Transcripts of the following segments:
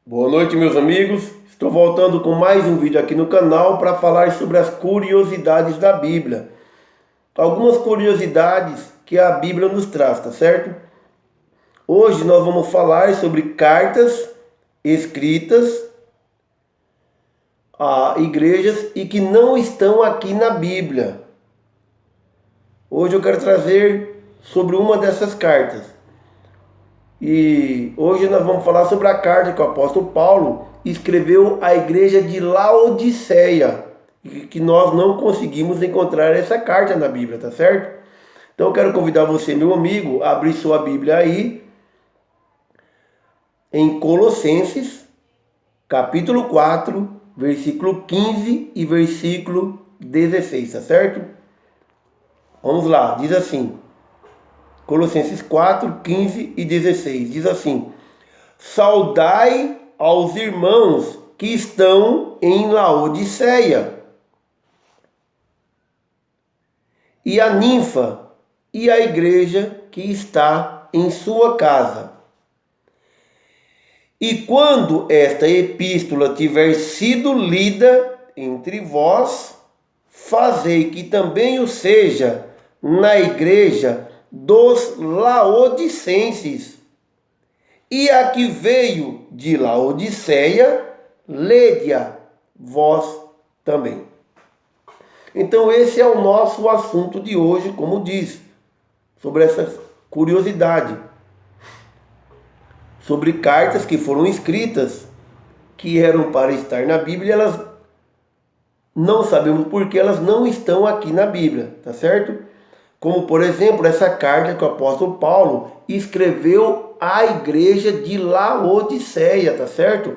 Boa noite, meus amigos. Estou voltando com mais um vídeo aqui no canal para falar sobre as curiosidades da Bíblia. Algumas curiosidades que a Bíblia nos traz, tá certo? Hoje nós vamos falar sobre cartas escritas a igrejas e que não estão aqui na Bíblia. Hoje eu quero trazer sobre uma dessas cartas. E hoje nós vamos falar sobre a carta que o apóstolo Paulo escreveu à igreja de Laodiceia, e que nós não conseguimos encontrar essa carta na Bíblia, tá certo? Então eu quero convidar você, meu amigo, a abrir sua Bíblia aí em Colossenses, capítulo 4, versículo 15 e versículo 16, tá certo? Vamos lá, diz assim, Colossenses 4, 15 e 16, diz assim: Saudai aos irmãos que estão em Laodiceia, e a ninfa e a igreja que está em sua casa. E quando esta epístola tiver sido lida entre vós, fazei que também o seja na igreja dos laodicenses. E a que veio de Laodiceia, lede-a vós também. Então esse é o nosso assunto de hoje, como diz, sobre essa curiosidade, sobre cartas que foram escritas, que eram para estar na Bíblia, elas não sabemos por que elas não estão aqui na Bíblia, tá certo? Como por exemplo, essa carta que o apóstolo Paulo escreveu à igreja de Laodiceia, tá certo?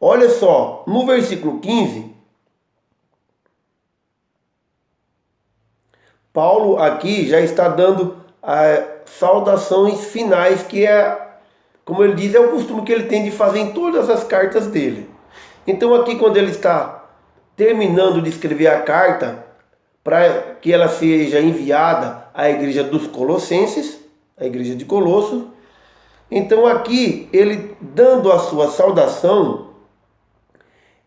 Olha só, no versículo 15, Paulo aqui já está dando saudações finais, que é, como ele diz, é o costume que ele tem de fazer em todas as cartas dele. Então aqui quando ele está terminando de escrever a carta, para que ela seja enviada à igreja dos Colossenses, a igreja de Colossos, então aqui ele dando a sua saudação,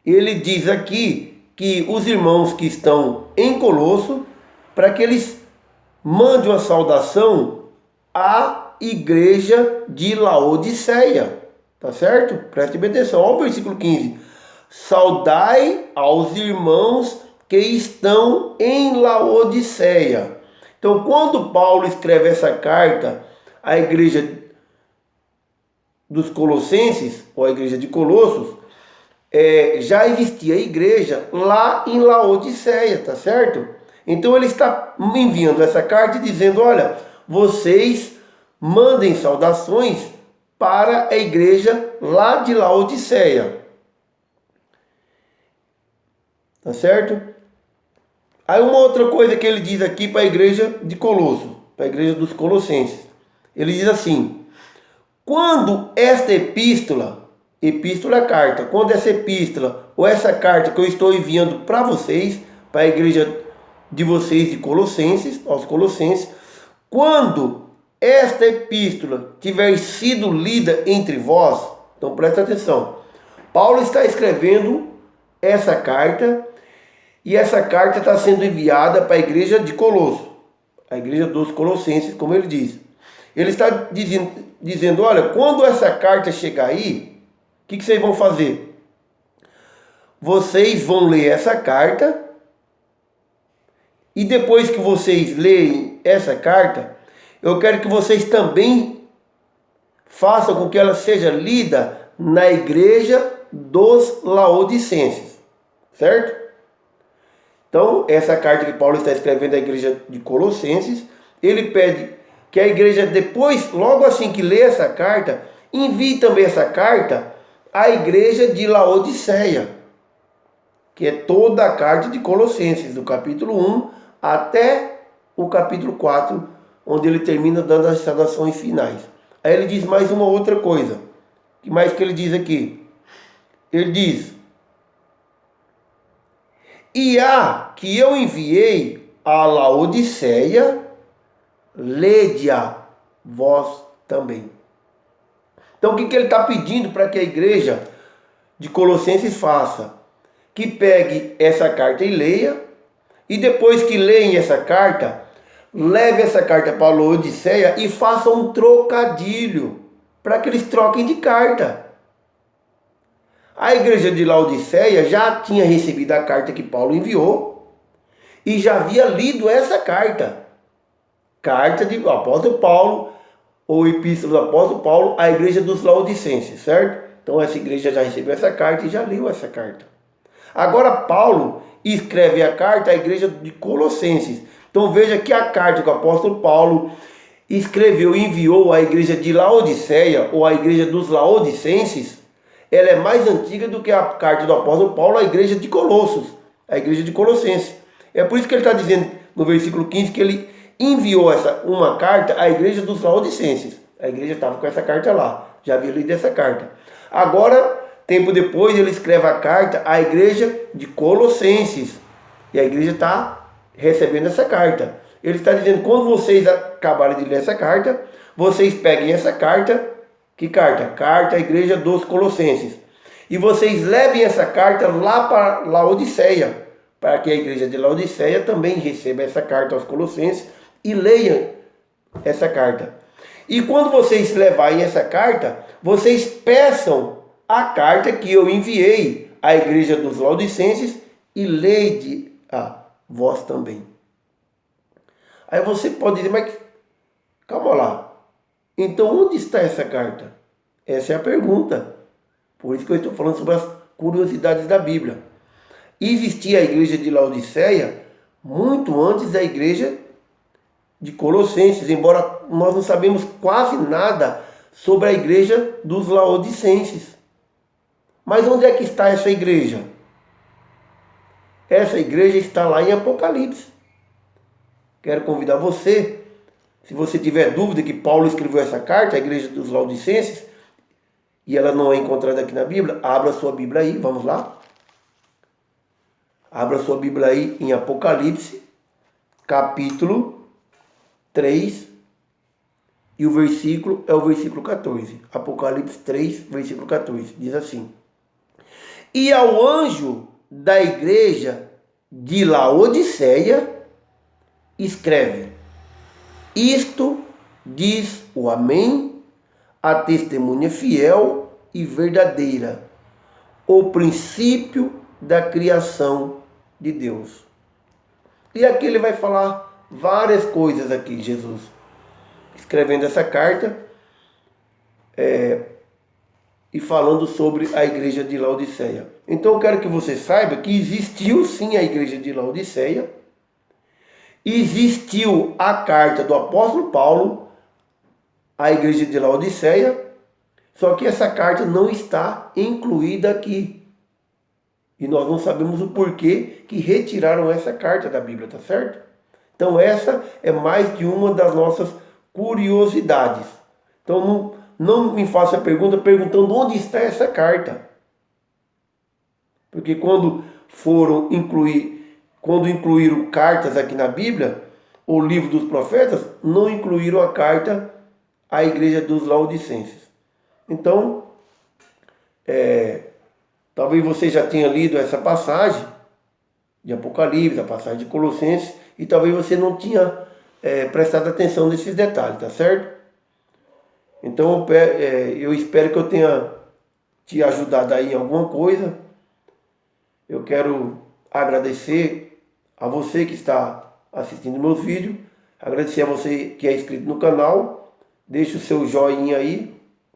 ele diz aqui que os irmãos que estão em Colosso, para que eles mandem uma saudação à igreja de Laodiceia, tá certo? Preste bem atenção, olha o versículo 15. Saudai aos irmãos que estão em Laodiceia. Então, quando Paulo escreve essa carta à igreja dos Colossenses, ou à igreja de Colossos, já existia a igreja lá em Laodiceia, tá certo? Então ele está enviando essa carta e dizendo: olha, vocês mandem saudações para a igreja lá de Laodiceia, tá certo? Aí uma outra coisa que ele diz aqui para a igreja de Colosso, para a igreja dos Colossenses, ele diz assim: quando esta epístola é carta, quando essa epístola ou essa carta que eu estou enviando para vocês, para a igreja de vocês de Colossenses, aos Colossenses, quando esta epístola tiver sido lida entre vós, então presta atenção, Paulo está escrevendo essa carta e essa carta está sendo enviada para a igreja de Colosso, a igreja dos Colossenses, como ele diz. Ele está dizendo, olha, quando essa carta chegar aí, o que vocês vão fazer? Vocês vão ler essa carta e depois que vocês leem essa carta, eu quero que vocês também façam com que ela seja lida na igreja dos Laodicenses, certo? Então, essa carta que Paulo está escrevendo à igreja de Colossenses, ele pede que a igreja depois, logo assim que lê essa carta, envie também essa carta à igreja de Laodiceia, que é toda a carta de Colossenses, do capítulo 1 até o capítulo 4, onde ele termina dando as saudações finais. Aí ele diz mais uma outra coisa. O que mais que ele diz aqui? Ele diz: e a que eu enviei a Laodiceia, lede-a vós também. Então o que ele está pedindo para que a igreja de Colossenses faça? Que pegue essa carta e leia, e depois que leem essa carta, leve essa carta para Laodiceia e faça um trocadilho, para que eles troquem de carta. A igreja de Laodiceia já tinha recebido a carta que Paulo enviou e já havia lido essa carta. Carta do apóstolo Paulo, ou epístola do apóstolo Paulo, à igreja dos Laodicenses, certo? Então essa igreja já recebeu essa carta e já leu essa carta. Agora Paulo escreve a carta à igreja de Colossenses. Então veja que a carta que o apóstolo Paulo escreveu e enviou à igreja de Laodiceia, ou à igreja dos Laodicenses, ela é mais antiga do que a carta do apóstolo Paulo à igreja de Colossos, a igreja de Colossenses. É por isso que ele está dizendo no versículo 15 que ele enviou uma carta à igreja dos Laodicenses. A igreja estava com essa carta lá, já havia lido essa carta. Agora, tempo depois, ele escreve a carta à igreja de Colossenses. E a igreja está recebendo essa carta. Ele está dizendo, quando vocês acabarem de ler essa carta, vocês peguem essa carta. Que carta? Carta à igreja dos Colossenses. E vocês levem essa carta lá para Laodiceia, para que a igreja de Laodiceia também receba essa carta aos Colossenses e leiam essa carta. E quando vocês levarem essa carta, vocês peçam a carta que eu enviei à igreja dos Laodicenses e leide a vós também. Aí você pode dizer, mas calma lá. Então onde está essa carta? Essa é a pergunta. Por isso que eu estou falando sobre as curiosidades da Bíblia. Existia a igreja de Laodiceia muito antes da igreja de Colossenses, embora nós não sabemos quase nada sobre a igreja dos Laodicenses. Mas onde é que está essa igreja? Essa igreja está lá em Apocalipse. Quero convidar você, se você tiver dúvida que Paulo escreveu essa carta à igreja dos Laodicenses, e ela não é encontrada aqui na Bíblia, abra sua Bíblia aí, vamos lá. Abra sua Bíblia aí em Apocalipse, capítulo 3, e o versículo é o versículo 14. Apocalipse 3, versículo 14, diz assim: E ao anjo da igreja de Laodiceia escreve: Isto diz o Amém, a testemunha fiel e verdadeira, o princípio da criação de Deus. E aqui ele vai falar várias coisas aqui, Jesus, escrevendo essa carta e falando sobre a igreja de Laodiceia. Então eu quero que você saiba que existiu sim a igreja de Laodiceia, existiu a carta do apóstolo Paulo à igreja de Laodiceia, só que essa carta não está incluída aqui. E nós não sabemos o porquê que retiraram essa carta da Bíblia, tá certo? Então essa é mais de uma das nossas curiosidades. Então não me faça a pergunta perguntando onde está essa carta. Porque quando incluíram cartas aqui na Bíblia, o livro dos profetas, não incluíram a carta à igreja dos Laodicenses. Então, talvez você já tenha lido essa passagem de Apocalipse, a passagem de Colossenses, e talvez você não tinha prestado atenção nesses detalhes, tá certo? Então eu espero que eu tenha te ajudado aí em alguma coisa. Eu quero agradecer a você que está assistindo meus vídeos, agradecer a você que é inscrito no canal, deixa o seu joinha aí,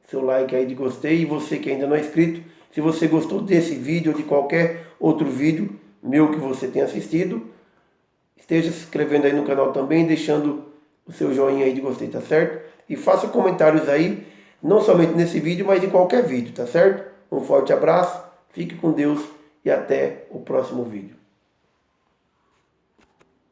seu like aí de gostei, e você que ainda não é inscrito, se você gostou desse vídeo ou de qualquer outro vídeo meu que você tenha assistido, esteja se inscrevendo aí no canal também, deixando o seu joinha aí de gostei, tá certo? E faça comentários aí, não somente nesse vídeo, mas em qualquer vídeo, tá certo? Um forte abraço, fique com Deus e até o próximo vídeo.